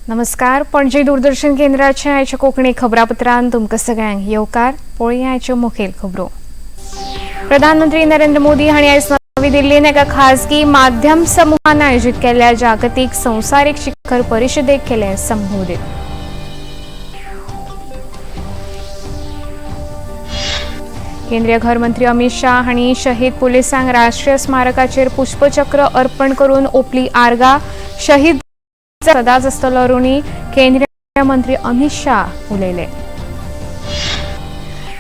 नमस्कार. पणजी दूरदर्शन केंद्राच्या आयच्या कोंकणी खबरापत्रांत तुमकां सगळ्यांक येवकार. पळोवया आयच्यो मुखेल खबरो. प्रधानमंत्री नरेंद्र मोदी हांणी आयज नवी दिल्लींत एका खासगी माध्यम समूहान आयोजीत केल्ल्या जागतीक संवसारीक शिखर परिशदेक केले संबोधीत. केंद्रीय घर मंत्री अमित शाह हांणी शहीद पुलिसांक राष्ट्रीय स्मारकाचेर पुष्पचक्र अर्पण करून ओपली आर्गां. शहीद सदांच आसतलो ऋणी, केंद्रीय मंत्री अमित शाह उलयले.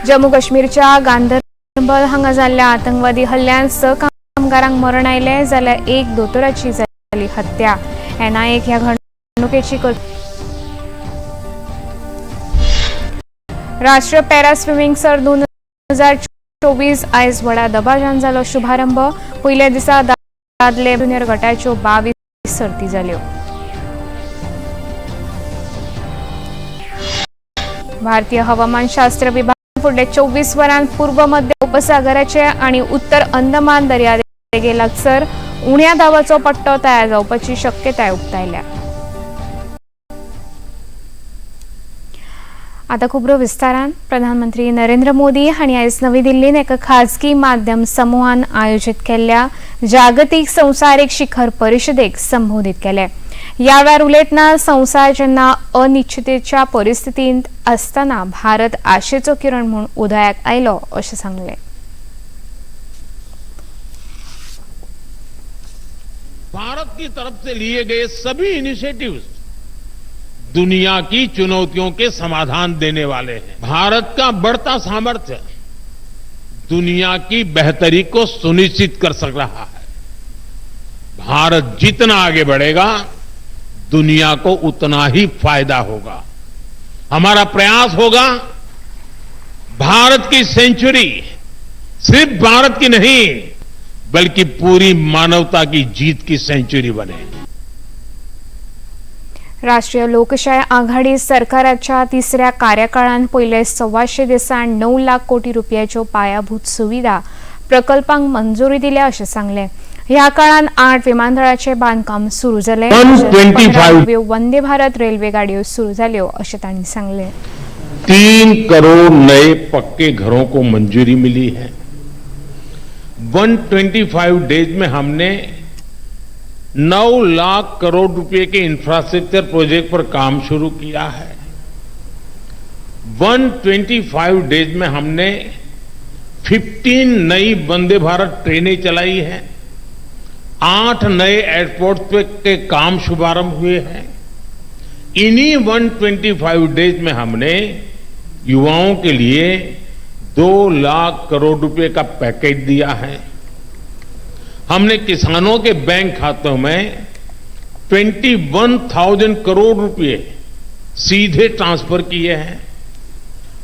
जम्मू काश्मीरच्या गांदरबल हांगा जाल्ल्या आतंकवादी हल्ल्यांत 6 कामगारांक मरण आयले जाल्यार 1 दोतोराची जाली हत्या. NIA ह्या घडणुकेची राष्ट्रीय पॅरा स्विमींग सर्त 2024 आयज व्हडा दबाज्यान जालो शुभारंभ. पयल्या दिसा दादले ज्युनियर गटाच्यो 22 सर्ती जाल्यो. भारतीय हवामानशास्त्र विभाग फुडल्या 24 वरांत पूर्व मध्य उपसागराचे आणि उत्तर अंदमान दर्यादेगे लागसार उण्या दाबाचो पट्टो तयार जावपाची शक्यताय उक्तायल्या. आता खबरो विस्तारान. प्रधानमंत्री नरेंद्र मोदी हांणी आयज नवी दिल्लींत एका खासगी माध्यम समूहान आयोजीत केल्ल्या जागतीक संवसारीक शिखर परिशदेक संबोधीत केले. ह्या वेळार उलयतना संवसार जेन्ना अनिश्चितेच्या परिस्थितींत आसतना भारत आशेचो किरण म्हूण उदयाक आयलो अशें सांगलें. भारत की तरफ से लिए गए सभी इनिशिएटिव्स दुनिया की चुनौतियों के समाधान देने वाले हैं. भारत का बढ़ता सामर्थ्य दुनिया की बेहतरी को सुनिश्चित कर सक रहा है. भारत जितना आगे बढ़ेगा दुनिया को उतना ही फायदा होगा. हमारा प्रयास होगा भारत की सेंचुरी सिर्फ भारत की नहीं बल्कि पूरी मानवता की जीत की सेंचुरी बने. राष्ट्रीय लोकशाय आघाडी सरकाराच्या तिसऱ्या कार्यकाळात पयले 125 दिसांत 9 लाख कोटी रुपयाच्यो पायाभूत सुविधा प्रकल्पांक मंजुरी दिल्या अशें सांगलें. ह्या काळात 8 विमानतळाचे बांदकाम सुरू जाले. 15 वंदे भारत रेल्वे गाडयो सुरू जाल्यो अशें तांणी सांगलें. 3 करोड़ नए पक्के घरों को मंजूरी मिली है. 125 डेज में हमने 9 लाख करोड़ रुपए के इंफ्रास्ट्रक्चर प्रोजेक्ट पर काम शुरू किया है. 125 डेज में हमने 15 नई वंदे भारत ट्रेनें चलाई हैं. 8 नए एयरपोर्ट पे के काम शुभारंभ हुए हैं. इन्हीं 125 डेज में हमने युवाओं के लिए 2 लाख करोड़ रुपए का पैकेज दिया है. हमने किसानों के बैंक खातों में 21,000 करोड़ रुपए सीधे ट्रांसफर किए हैं.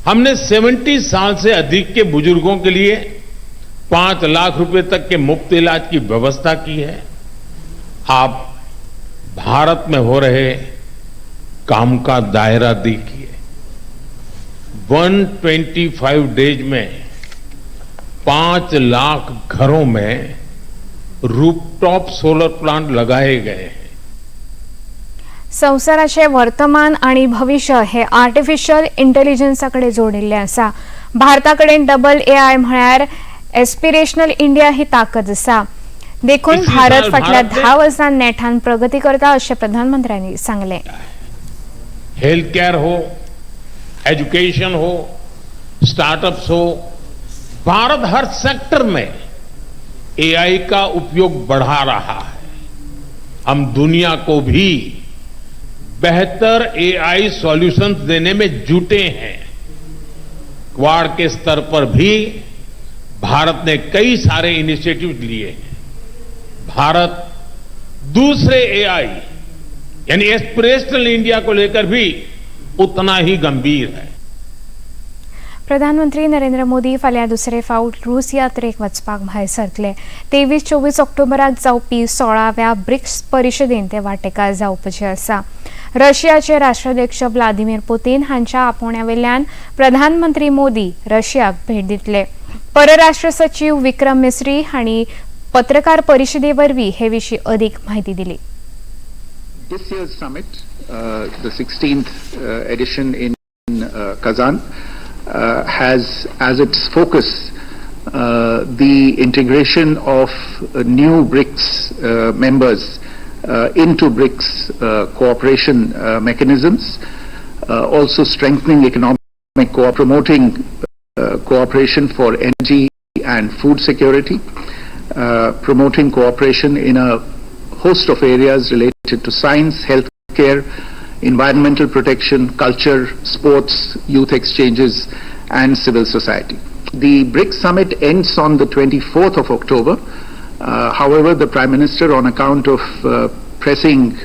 हमने 70 साल से अधिक के बुजुर्गों के लिए 5 लाख रुपए तक के मुफ्त इलाज की व्यवस्था की है. आप भारत में हो रहे काम का दायरा देखिए. 125 डेज में 5 लाख घरों में रूफटॉप सोलर प्लांट लगाए गए हैं. संवसाराचे वर्तमान आणि भविष्य हे आर्टिफिशियल इंटेलिजन्साकडे जोडिल्ले आसा. भारताकडेन डबल AI म्हळ्यार एस्पिरेशनल इंडिया ही ताकद आसा. देखून भारत फाटल्या 10 वर्सांत नेटान प्रगती करता अशें प्रधानमंत्र्यांनी सांगलें. हेल्थ केयर हो, एजुकेशन हो, स्टार्टअप्स हो, भारत हर सेक्टर में AI का उपयोग बढ़ा रहा है. हम दुनिया को भी बेहतर AI सॉल्यूशंस देने में जुटे हैं. क्वाड के स्तर पर भी भारत ने कई सारे इनिशिएटिव लिए हैं. भारत दूसरे AI यानी एस्पिरेशनल इंडिया को लेकर भी उतना ही गंभीर है. प्रधानमंत्री नरेंद्र मोदी फाल्यां दुसरे फावट रूस यात्रेक वचपाक भायर सरतले. 23-24 ऑक्टोबराक जावपी 16व्या ब्रिक्स परिशदेंत ते वांटेकार जावपाचे आसा. रशियाचे राष्ट्राध्यक्ष व्लादिमीर पुतीन हांच्या आपोवण्यावेल्यान प्रधानमंत्री मोदी रशियाक भेट दितले. परराष्ट्र सचिव विक्रम मिस्री हांणी पत्रकार परिशदे वरवीं हे विशीं अदीक म्हायती दिली. This year's summit, the 16th edition in Kazan, has as its focus the integration of new BRICS members into BRICS cooperation mechanisms, also strengthening economic promoting cooperation for energy and food security, promoting cooperation in a host of areas related to science, healthcare, environmental protection, culture, sports, youth exchanges, and civil society. The BRICS summit ends on the 24th of October. However, the Prime Minister, on account of pressing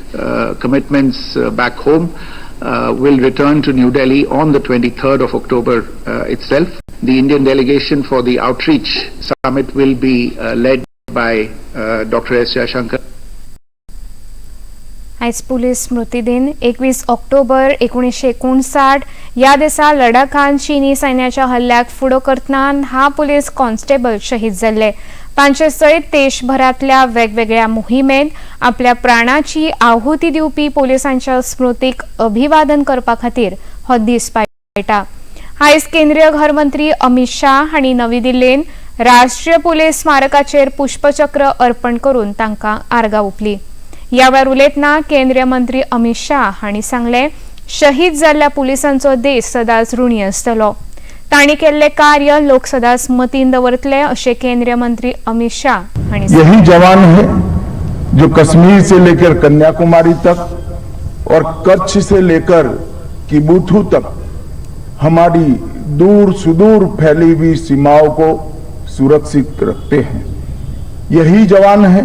commitments back home, will return to New Delhi on the 23rd of October itself. The Indian delegation for the Outreach Summit will be led by Dr. S. Jayashankar. आज police स्मृती दिन 21 October 1959 या दिसा लडाखान चीनी सैन्याच्या हल्ल्याक फुडो करतना 10 police constable शहीद जाल्ले. तांचे सयत देशभरातल्या वेगवेगळ्या मोहिमेंत आपल्या प्राणाची आहुती दिवपी पुलिसांच्या स्मृतीक अभिवादन करपा खातीर हो दीस पायटा. आयज केंद्रीय गृहमंत्री अमित शाह हांणी नवी दिल्लीन राष्ट्रीय पुलीस स्मारकाचेर पुष्पचक्र अर्पण करून तांकां आर्गां ओंपली. ह्या वेळार उलयतना केंद्रीय मंत्री अमित शाह हांणी सांगले, शहीद जाल्ल्या पुलिसांचो देश सदांच ऋणी आसतलो. तांणी केल्ले कार्य लोक सदांच मतीन दवरतले अशें केंद्रीय मंत्री अमित शाह हांणी सांगले. यही जवान है जो कश्मीर से लेकर कन्याकुमारी तक और कच्छ से लेकर किबुथु तक हमारी दूर सुदूर फैली हुई सीमाओं को सुरक्षित रखते हैं. यही जवान है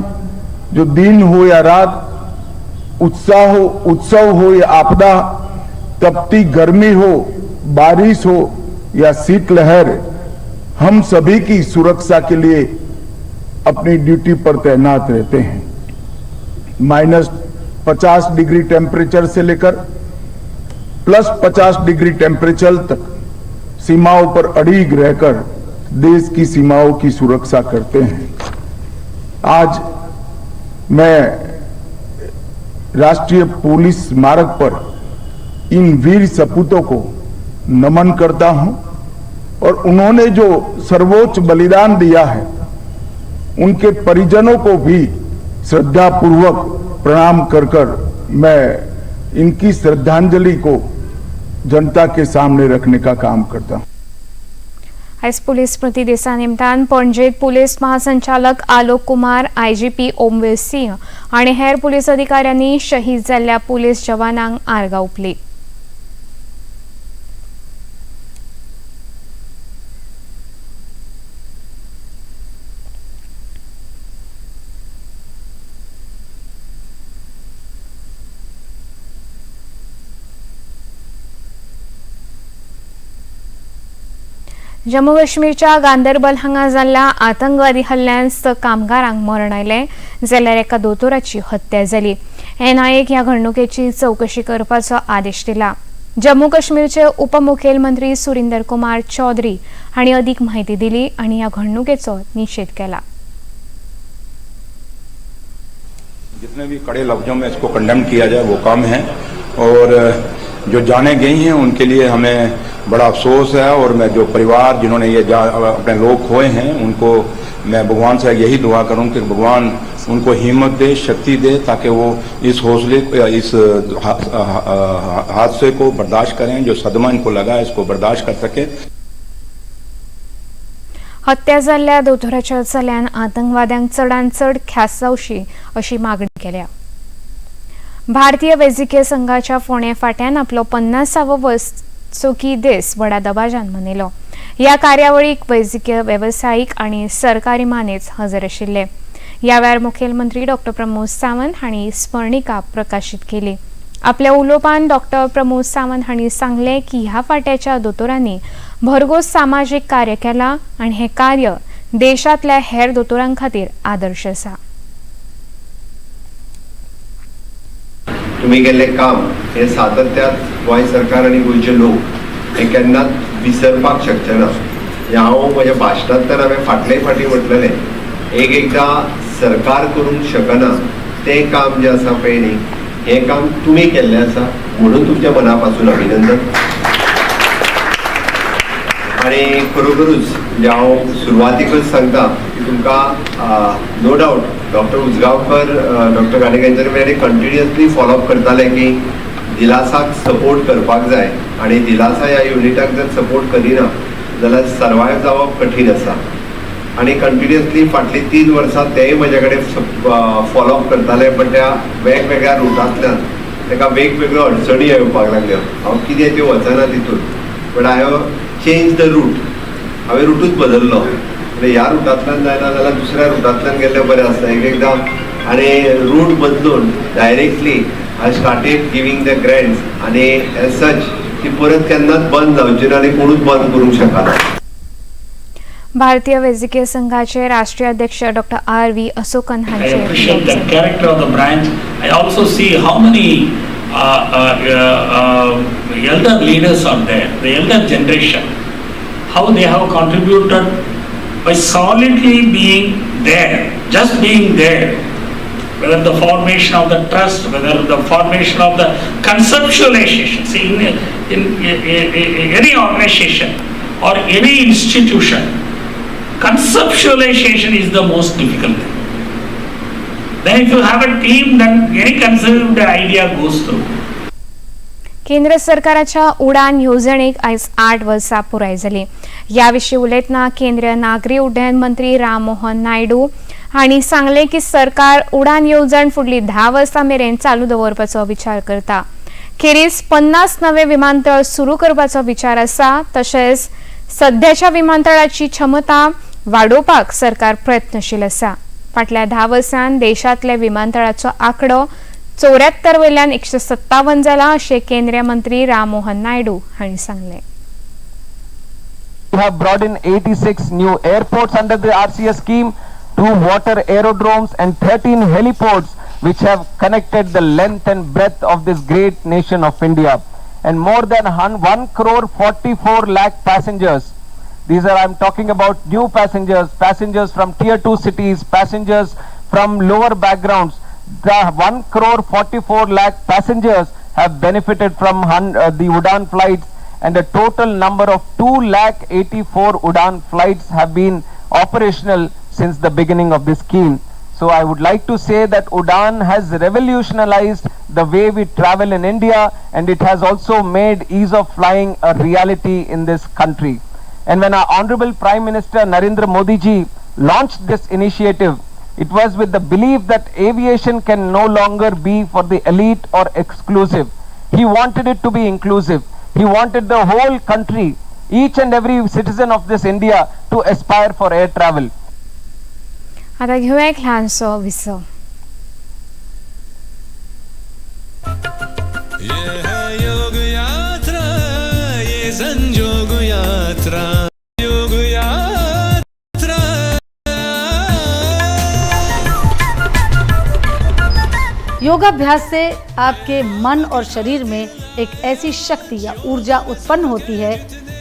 जो दिन हो या रात, उत्सव हो या आपदा, तपती गर्मी हो, बारिश हो या शीतलहर, हम सभी की सुरक्षा के लिए अपनी ड्यूटी पर तैनात रहते हैं. -50 डिग्री टेम्परेचर से लेकर +50 डिग्री टेम्परेचर तक सीमाओं पर अड़िग रहकर देश की सीमाओं की सुरक्षा करते हैं. आज मैं राष्ट्रीय पुलिस स्मारक पर इन वीर सपूतों को नमन करता हूं और उन्होंने जो सर्वोच्च बलिदान दिया है उनके परिजनों को भी श्रद्धापूर्वक प्रणाम कर मैं इनकी श्रद्धांजलि को जनता के सामने रखने का काम करता हूं. आज पुलीस स्मृती दिसा निमतान पणजेत पुलीस महासंचालक आलोक कुमार, आयजीपी ओमवीर सिंह आणि हेर पुलीस अधिकाऱ्यांनी शहीद जाल्ल्या पुलीस जवानांक आर्गां ओंपली. जम्मू काश्मीरच्या गांदरबल हांगा जाल्ल्या आतंकवादी हल्ल्यान 6 कामगारांक मरण आयलें, जाल्यार एका दोतोराची हत्या जाली. एनआयएक ह्या घडणुकेची चवकशी करपाचो आदेश दिला. जम्मू काश्मीरचे उपमुखेलमंत्री सुरिंदर कुमार चौधरी हांणी अदीक माहिती दिली आणि ह्या घडणुकेचो निषेध केला. जितने भी कड़े लफ्जों में इसको कंडेम किया जाए वो काम है और जो जाने गई हैं उनके लिए हमें बड़ा अफसोस है और मैं जो परिवार जिन्होंने ये अपने लोग खोए हैं उनको मैं भगवान से यही दुआ करूं कि भगवान उनको हिम्मत दे, शक्ति दे ताकि वो इस हौसले इस हादसे को बर्दाश्त करें, जो सदमा इनको लगा है इसको बर्दाश्त कर सके. हत्या जाल्ल्या दोतोराच्या चल्यान आतंकवाद्यांक चडांत चड ख्यास जावची अशी मागणी केल्या. भारतीय वैजकीय संघाच्या फोंडे फाट्यान आपलो 50वो वर्सुकी दीस व्हडा दबाज्यान मनयलो. ह्या कार्यावळीक वैजकीय व्यावसायिक आणि सरकारी मानेच हजर आशिल्ले. ह्या वेळार मुखेलमंत्री डॉ. प्रमोद सावंत हांणी स्मरणिका प्रकाशीत केली. आपल्या उलोवपांत डॉ. प्रमोद सावंत हांणी सांगले की ह्या फाट्याच्या दोतोरांनी भरघोस सामाजीक कार्य केलां आणि हे कार्य देशांतल्या हेर दोतोरां खातीर आदर्श आसा. तुम्ही केल्ले काम हे सातत्यात गोंय सरकार आणि गोंयचे लोक हे केन्नाच विसरपाक शकचे ना. हांव म्हज्या भाशणांत तर हांवें फाटले फाटी म्हटलेलें एकदां सरकार करूंक शकना तें काम जें आसा पळय न्ही हे काम तुम्ही केल्लें आसा म्हणून तुमच्या मना पासून अभिनंदन. आणि खरोखरूच म्हणजे हांव सुरवातीकच सांगता की तुमकां no doubt doctor Ujgaonkar doctor Ganekar मेरेन कंटिन्युअसली फॉलोअप करताले की दिलासाक सपोर्ट करपाक जाय आणि दिलासा ह्या युनिटाक जर सपोर्ट करिना जाल्यार सर्वायव जावप कठीण आसा. आणि कंटिन्युअसली फाटली 3 वर्सां तेय म्हजे कडेन फॉलोअप करताले, पण त्या वेगवेगळ्या रुटांतल्यान ताका वेगवेगळ्यो अडचणी येवपाक लागल्यो. हांव कितें त्यो वचना तितून, पण I have change the route. हांवें रूटूच बदललो. म्हणजे ह्या रुटांतल्यान जायना जाल्यार दुसऱ्या रुटांतल्यान गेल्लें बरें आसता एकदां. आनी रूट बदलून directly I started giving the grants आनी एज सच ती परत केन्नाच बंद जावची ना आनी कोणूच बंद करूंक शकना. भारतीय वैजकीय संघाचे राष्ट्रीय अध्यक्ष doctor R.V. Ashokan I appreciate the character of the branch. I also see how many elder leaders are there, the elder generation, how they have contributed by solidly being there, just being there, whether the formation of the trust, whether the formation of the conceptualization. See, in any organization or any institution, conceptualization is the most difficult thing. Then if you have a team, then any conceived idea goes through. केंद्र सरकाराच्या उडान येवजणेक आयज 8 वर्सां पुराय जाली. ह्या विशीं उलयतना केंद्रीय नागरी उड्डयन मंत्री राममोहन नायडू हांणी सांगलें की सरकार उडान येवजण फुडलीं 10 वर्सां मेरेन चालू दवरपाचो विचार करता. खेरीज 50 नवे विमानतळ सुरू करपाचो विचार आसा. तशेंच सध्याच्या विमानतळाची क्षमता वाडोवपाक सरकार प्रयत्नशील आसा. फाटल्या 10 वर्सांत देशांतल्या विमानतळाचो आंकडो 74 वयल्यान 157 जाला अशें केंद्रीय मंत्री राममोहन नायडू हांणी सांगलें. We have brought in 86 new airports under the RCS scheme, 2 water aerodromes and 13 heliports which have connected the length and breadth of this great nation of India. And more than 1 crore 44 lakh passengers. These are, I'm talking about new passengers, passengers from tier 2 cities, passengers from lower backgrounds. The 1 crore 44 lakh passengers have benefited from the Udan flights, and a total number of 2 lakh 84 Udan flights have been operational since the beginning of this scheme. So I would like to say that Udan has revolutionized the way we travel in India, and it has also made ease of flying a reality in this country. And when our Honorable Prime Minister Narendra Modi ji launched this initiative, it was with the belief that aviation can no longer be for the elite or exclusive. He wanted it to be inclusive. He wanted the whole country, each and every citizen of this India, to aspire for air travel. आता घेऊया एक ल्हानसो Wiseau. योग यात्रा, ये संयोग यात्रा, योग यात्रा. योगाभ्यास से आपके मन और शरीर में एक ऐसी शक्ति या ऊर्जा उत्पन्न होती है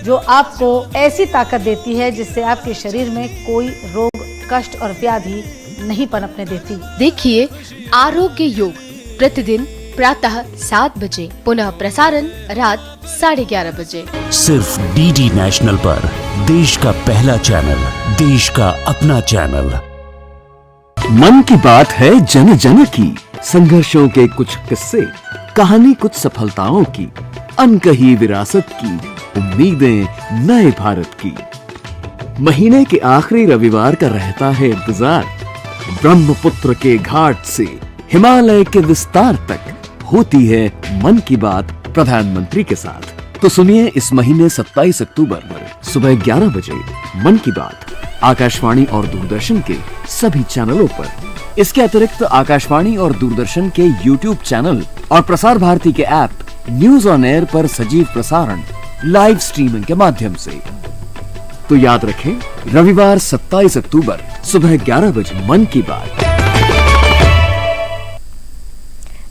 जो आपको ऐसी ताकत देती है जिससे आपके शरीर में कोई रोग, कष्ट और व्याधि नहीं पनपने देती. देखिए आरोग्य योग प्रतिदिन प्रातः 7 बजे, पुनः प्रसारण रात 11:30 बजे. सिर्फ DD नेशनल पर, देश का पहला चैनल, देश का अपना चैनल. मन की बात है जन जन की, संघर्षों के कुछ किस्से, कहानी कुछ सफलताओं की, अनकही विरासत की, उम्मीदें नए भारत की. महीने के आखिरी रविवार का रहता है इंतजार. ब्रह्मपुत्र के घाट से हिमालय के विस्तार तक होती है मन की बात प्रधानमंत्री के साथ. तो सुनिए इस महीने 27 अक्टूबर सुबह 11 बजे मन की बात आकाशवाणी और दूरदर्शन के सभी चैनलों पर. इसके अतिरिक्त आकाशवाणी और दूरदर्शन के YouTube चैनल और प्रसार भारती के ऐप न्यूज ऑन एयर पर सजीव प्रसारण लाइव स्ट्रीमिंग के माध्यम से. तो याद रखें, रविवार 27 अक्टूबर सुबह 11 बजे मन की बात.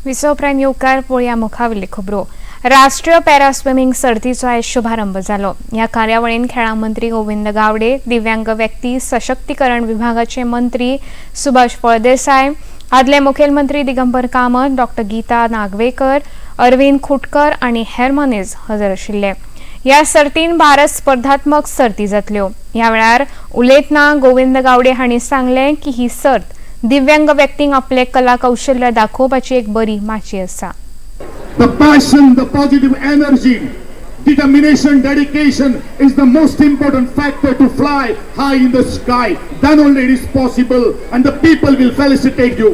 विसो उपरांत येवकार पळोवया मुखावेली खबरो. राष्ट्रीय पॅरा स्विमींग सर्तीचो आयज शुभारंभ जालो. ह्या कार्यावळीन खेळां मंत्री गोविंद गावडे, दिव्यांग व्यक्ती सशक्तीकरण विभागाचे मंत्री सुभाष फळदेसाय, आदले मुखेलमंत्री दिगंबर कामत, डॉक्टर गीता नागवेकर, अरविंद खुटकर आणि हेर मनीस हजर आशिल्ले. ह्या सर्तीन 12 स्पर्धात्मक सर्ती जातल्यो. ह्या वेळार उलयतना गोविंद गावडे हांणी सांगले की ही सर्त दिव्यांग व्यक्तींक आपले कला कौशल्य दाखोवपाची एक बरी माची आसा. The passion, the positive energy, determination, dedication is the most important factor to fly high in the sky. Then only it is possible and the people will felicitate you.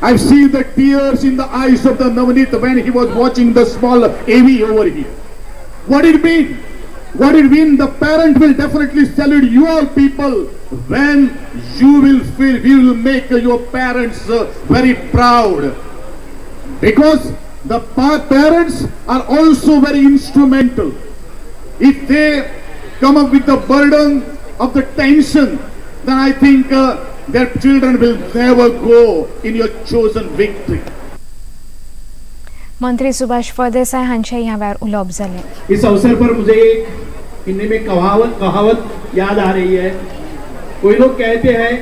I've seen the tears in the eyes of the Navneet when he was watching the small AV over here. What did it mean? What did it mean? The parent will definitely salute you all people when you will feel, we will make your parents very proud. Because the parents are also very instrumental. If they come up with the burden of the tension, then I think their children will never go in your chosen victory. मंत्री सुभाष फळदेसाय हांचे ह्या वेळार उलोवप जालें. इस अवसर पर मुझे एक हिंदी में कहावत याद आ रही है. कोई लोग कहते हैं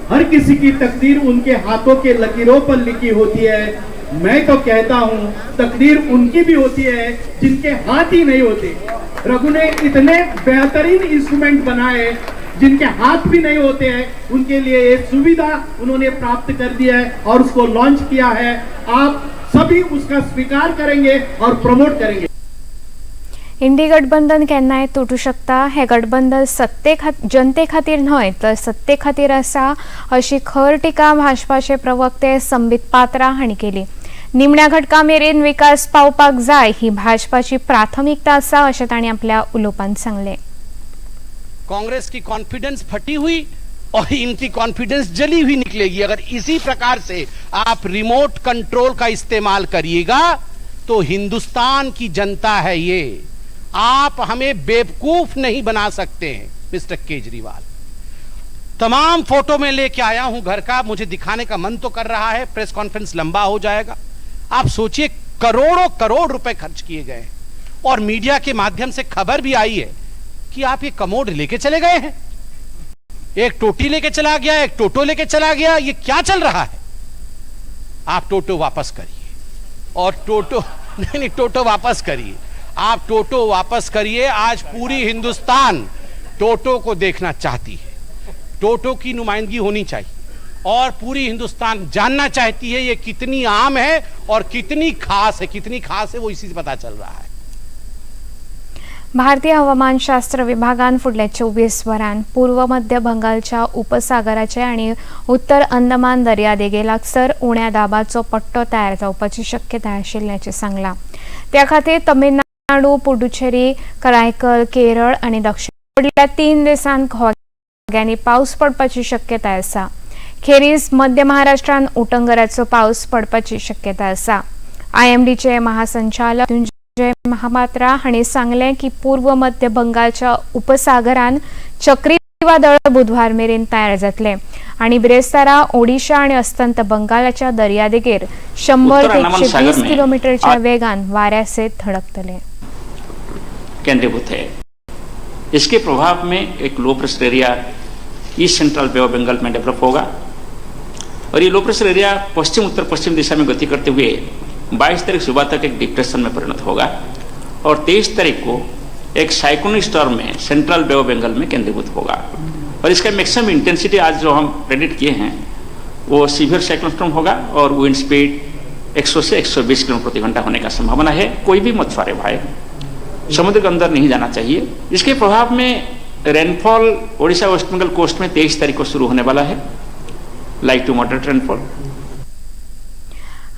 हर किसी की तकदीर उनके हाथों के लकीरों पर लिखी होती है. मैं तो कहता हूँ तकदीर उनकी भी होती है जिनके हाथ ही नहीं होते. रघु ने इतने बेहतरीन इंस्ट्रूमेंट बनाए जिनके हाथ भी नहीं होते हैं, उनके लिए एक सुविधा उन्होंने प्राप्त कर दिया है और उसको लॉन्च किया है. आप सभी उसका स्वीकार करेंगे और प्रमोट करेंगे. इंडी गठबंधन केन्नाय तुटू शकता. हे गठबंधन जनते खातीर न्हय तर सत्ते खातीर आसा अशी खर टिका भाजपाचे प्रवक्ते संबित पात्रा हांणी केली. निमण्या घटका मेरेन विकास पावपाक जाय ही भाजपाची प्राथमिकता आसा अशें तांणी आपल्या उलोवपांत सांगलें. कांग्रेस की कॉन्फिडेंस फटी हुई और इनकी कॉन्फिडेंस जली हुई निकलेगी. अगर इसी प्रकार से आप रिमोट कंट्रोल का इस्तेमाल करिएगा तो हिंदुस्तान की जनता है ये, आप हमें बेवकूफ नहीं बना सकते हैं. मिस्टर केजरीवाल, तमाम फोटो में लेके आया हूं घर का, मुझे दिखाने का मन तो कर रहा है, प्रेस कॉन्फ्रेंस लंबा हो जाएगा. आप सोचिए करोड़ों करोड़ रुपए खर्च किए गए और मीडिया के माध्यम से खबर भी आई है कि आप ये कमोड लेके चले गए हैं. एक टोटी लेके चला गया, एक टोटो लेके चला गया. ये क्या चल रहा है? आप टोटो वापस करिए और टोटो वापस करिए. आप टोटो वापस करिए. आज पूरी हिंदुस्तान टोटो को देखना चाहती है. टोटो की नुमाइंदगी होनी चाहिए और पूरी हिंदुस्तान जानना चाहती है ये कितनी आम है और कितनी खास है. कितनी खास है वो इसी से पता चल रहा है. भारतीय हवामानशास्त्र विभागान फुडल्या 24 वरांत पूर्व मध्य बंगालच्या उपसागराचे आणि उत्तर अंदमान दर्यादेगेलागसर उण्या दाबाचो पट्टो तयार जावपाची शक्यताय आशिल्ल्याचे सांगला. त्या खातीर तमिळनाडू, पुडुचेरी, करायकल, केरळ आणि दक्षिण फुडल्या 3 दिसांत घोग्यांनी पावस पडपाची शक्यताय आसा. खेरीज मध्य महाराष्ट्रात उटंगराचो पावस पडपाची शक्यताय आसा. IMDचे महासंचालक महापात्रा हांणी सांगले की पूर्व मध्य बंगालच्या उपसागरान चक्रीवादळ बुधवार मेरेन तयार जातले आणि बिरेस्तारा, ओडिशा आणि अस्तंत बंगालच्या दर्यादेगेर 100 ते 120 किलोमीटरच्या वेगान वाऱ्याचे धडकतले. केंद्रीभूत है. इसके प्रभाव में एक low pressure area east central बे ऑफ बंगाल में डेवलप होगा और ये लो प्रेशर एरिया पश्चिम उत्तर पश्चिम दिशा में गति करते हुए 22 तारीख सुबह तक एक डिप्रेशन में परिणत होगा और 23 तारीख को एक साइक्लोनिक स्टॉर्म में सेंट्रल बे ऑफ बंगाल में केंद्रीभूत होगा. और इसका मैक्सिमम इंटेंसिटी आज जो हम प्रेडिक्ट किए हैं वो सीवियर साइक्लोन स्टॉर्म होगा और विंड स्पीड 100 से 120 किलोमीटर प्रति घंटा होने का संभावना है. कोई भी मछुआरे भाई समुद्र के अंदर नहीं जाना चाहिए. इसके प्रभाव में रेनफॉल ओडिशा वेस्ट बंगाल कोस्ट में 23 तारीख को शुरू होने वाला है. Light to moderate rainfall.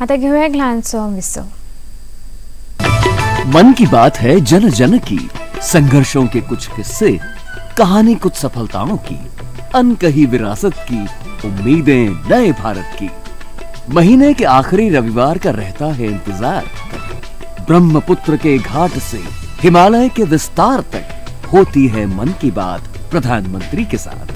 आता घेऊया एक लहानसो विसो. मन की बात है जन जन की. संघर्षों के कुछ किस्से, कहानी कुछ सफलताओं की, अनकही विरासत की, उम्मीदें नए भारत की. महीने के आखिरी रविवार का रहता है इंतजार. ब्रह्मपुत्र के घाट से हिमालय के विस्तार तक होती है मन की बात प्रधानमंत्री के साथ.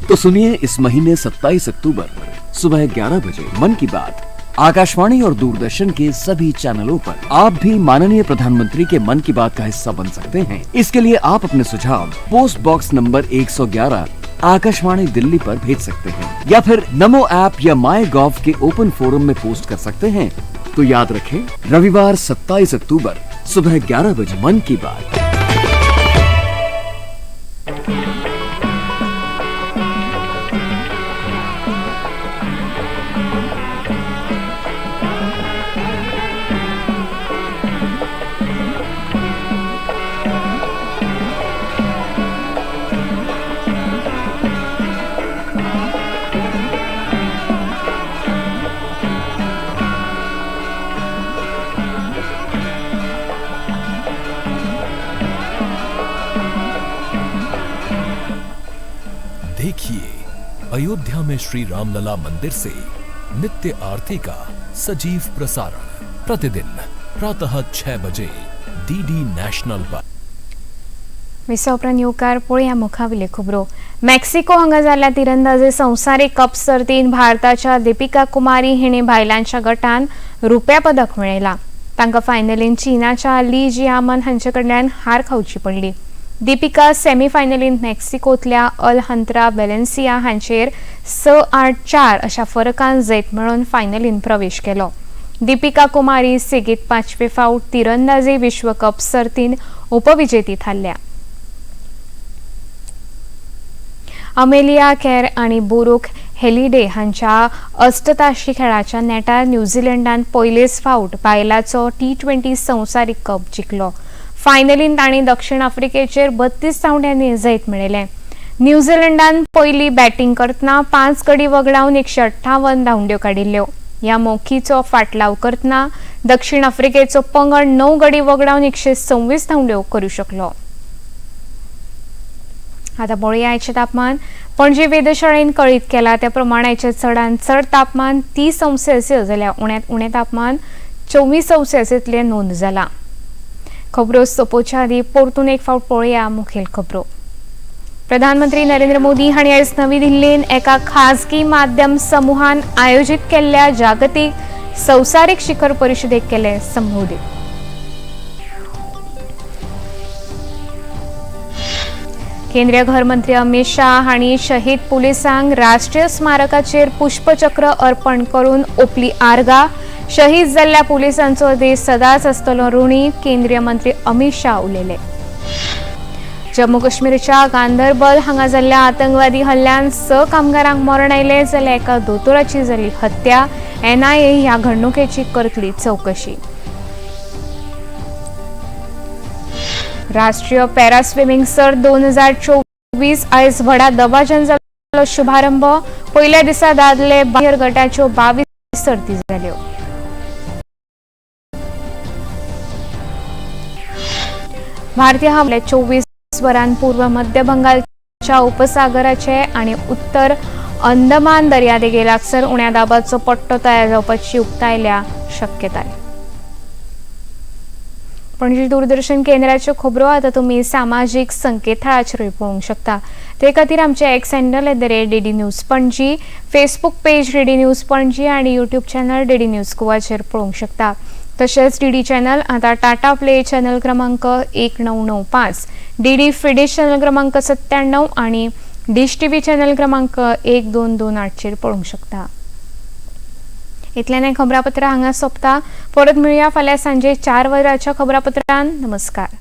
तो सुनिए इस महीने 27 अक्टूबर सुबह 11 बजे मन की बात आकाशवाणी और दूरदर्शन के सभी चैनलों पर. आप भी माननीय प्रधानमंत्री के मन की बात का हिस्सा बन सकते हैं. इसके लिए आप अपने सुझाव post box number 111 Akashvani Delhi पर भेज सकते हैं या फिर नमो ऐप या MyGov के ओपन फोरम में पोस्ट कर सकते हैं। तो याद रखें, रविवार 27 अक्टूबर सुबह 11 बजे मन की बात। देखिए, अयोध्या में श्री रामलला मंदिर से नित्य आरती का सजीव प्रसारण प्रतिदिन प्रातः 6 बजे डीडी नॅशनल पर। विसवप्रांत येवकार पळोवया मुखावेले खबरो। मेक्सिको हांगा जाल्ल्या तिरंदाजी संवसारीक कप सर्तीत भारताच्या दीपिका कुमारी हिणे बायलांच्या गटान रुप्या पदक मेळयला। तांकां फायनलींत चीनाच्या ली जियामन हांचे कडल्यान हार खावची पडली। दीपिका सेमीफायनलींत मेक्सिकोंतल्या अलहंत्रा वेलेन्सिया हांचेर 6-8-4 अशा फरकान जैत मेळोवन फायनलींत प्रवेश केलो। दीपिका कुमारी सेगीत 5वे फावट तिरंदाजी विश्वकप सर्तींत उपविजेती थारल्या। अमेलिया केर आणि बुरूक हेलिडे हांच्या अष्टताशी खेळाच्या नेटार न्यूझीलंडान पयलेच फावट बायलांचो T20 संवसारीक कप जिखलो। फायनलींत तांणी दक्षिण आफ्रिकेचेर 32 धांवड्यांनी जैत मेळयलें। न्यूझीलंडान पयली बॅटिंग करतना 5 गडी वगडावन 158 धांवड्यो काडिल्ल्यो। ह्या मोखीचो फाटलाव करतना दक्षिण आफ्रिकेचो पंगड 9 गडी वगडावन 126 धांवड्यो करूं शकलो। आता पळोवया आयचें तापमान। पणजी वेधशाळेन कळीत केला त्या प्रमाण आयचे चडांत चड तापमान 30 अंश सेल्सियस जाल्यार उण्यांत उणें तापमान 24 अंश सेल्सियस नोंद जाला। खबरो सोंपोवच्या आदी परतून एक फावट पळोवया मुखेल खबरो। प्रधानमंत्री नरेंद्र मोदी हांणी आयज नवी दिल्लीन एका खाजगी माध्यम समूहान आयोजीत केल्ल्या जागतीक संवसारीक शिखर परिशदेक केले संबोधीत। केंद्रीय गृहमंत्री अमित शाह हांणी शहीद पुलिसांक राष्ट्रीय स्मारकाचेर पुष्पचक्र अर्पण करून ओपली आर्गां। शहीद जाल्ल्या पुलिसांचो देश सदांच आसतलो ऋणी, केंद्रीय मंत्री अमित शाह उलयले। जम्मू काश्मीरच्या गांदरबल हांगा जाल्ल्या आतंकवादी हल्ल्यान 6 कामगारांक मरण आयले जाल्यार एका दोतोराची जाली हत्या। NIA ह्या घडणुकेची करतली चौकशी। राष्ट्रीय पॅरा स्विमींग सर्त 2024 आयज व्हडा दबाज्यान जाल्लो शुभारंभ। पयल्या दिसा दादले बाह्य गटाच्यो 22 सर्ती जाल्यो। भारतीय हवामान 24 वरां पूर्व मध्य बंगालच्या उपसागराचे आणि उत्तर अंदमान दर्यादेगे लागसार उण्या दाबाचो पट्टो तयार जावपाची उक्तायल्या शक्यताय। पणजी दूरदर्शन केंद्राच्यो खबरो आता तुम्ही सामाजिक संकेतथळाचेर पळोवंक शकता। ते खातीर आमचे x handle @DD news Panaji, Facebook page DD news Panaji आणि यूट्यूब चॅनल DD न्यूज गोवाचेर पळोवंक शकता। तशेंच DD चॅनल आता टाटा प्ले चॅनल क्रमांक 1995, DD फ्री चॅनल क्रमांक 97 आणि डिश TV चॅनल क्रमांक 1228 चेर पळोवंक शकता। इतल्यान खबरापत्र हांगा सोंपता। परत मेळुया फाल्यां सांजे 4 वरांच्या खबरापत्रांत। नमस्कार।